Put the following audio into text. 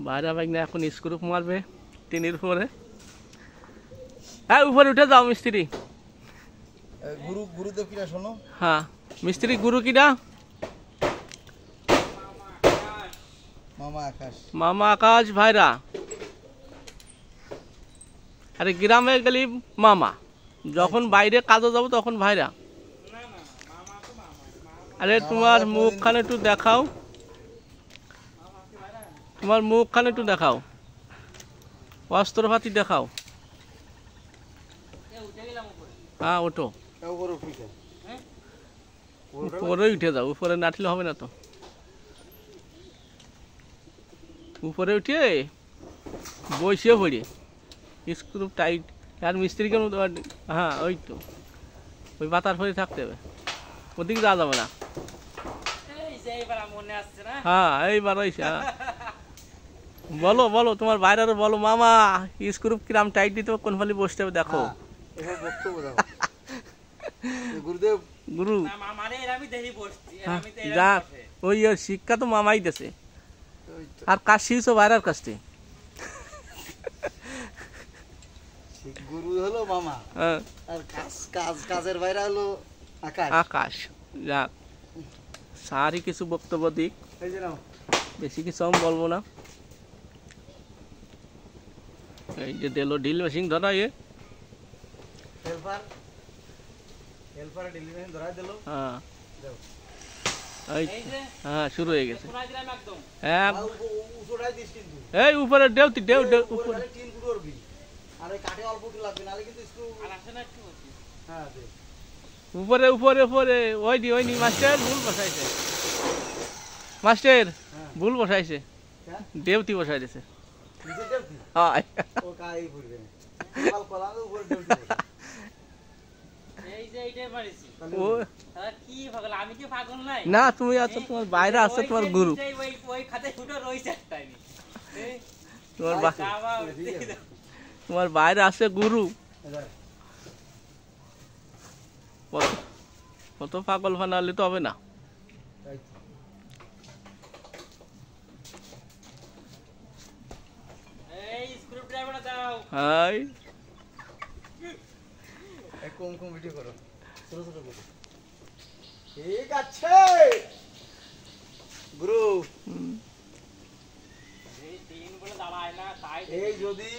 বাইরে বাইক না এখন স্ক্রু মারবে টিনের উপরে। হ্যাঁ উপরে উঠে যাও মিস্ত্রি। গুরুদেব কিনা শোনো। হ্যাঁ মিস্ত্রি গুরু কিনা? মামা আকাশ ভাইরা। আরে গ্রামে গেলি মামা, যখন বাইরে কাজে যাবো তখন ভাইরা। আরে তোমার মুখখানে একটু দেখাও, তোমার মুখখানে একটু দেখাও, অস্ত্রপাতি দেখাও। হ্যাঁ ওঠো, উপরে উঠে যাও। উপরে না উঠলে হবে না তো, উপরে উঠে বসিয়ে পড়ি স্ক্রু টাইট। আর মিস্ত্রিকে হ্যাঁ ওই তো ওই পাতার ফলে থাকতে হবে, ওদিকে যাওয়া যাবে না। হ্যাঁ এইবার হয়েছে। হ্যাঁ বলো বলো তোমার বাইরে বলো, মামা স্ক্রু কিরাম টাইট দিতে হবে, কোন ফালি বসতে হবে দেখো। গুরু যাক, ওই শিক্ষা তো মামাই দেছে, আর কাজ শিখছো বাইরের কাছে। গুরু হলো মামা, আর কাজের বাইরে হলো আকাশ। যাক স্যারই কিছু বক্তব্য দিক, বেশি কিছু আমি বলবো না। এই যে দিল ড্রিল মেশিন ধরা, হ্যাঁ শুরু হয়ে গেছে। এই উপরে দেউতি দেউ দেউ উপরে উপরে উপরে ওই দি ওই নি মাস্টার ভুল বসাইছে, মাস্টার ভুল বসাইছে, দেউতি বসাই দিছে। না তুমি আছো, তোমার বাইরে আছে তোমার গুরু, তোমার বাইরে আছে গুরু। কত পাগল ফানালে তো হবে না। হাই কম কম ভিডিও করো, ছোট ছোট করো। ঠিক আছে গুরু, এই যদি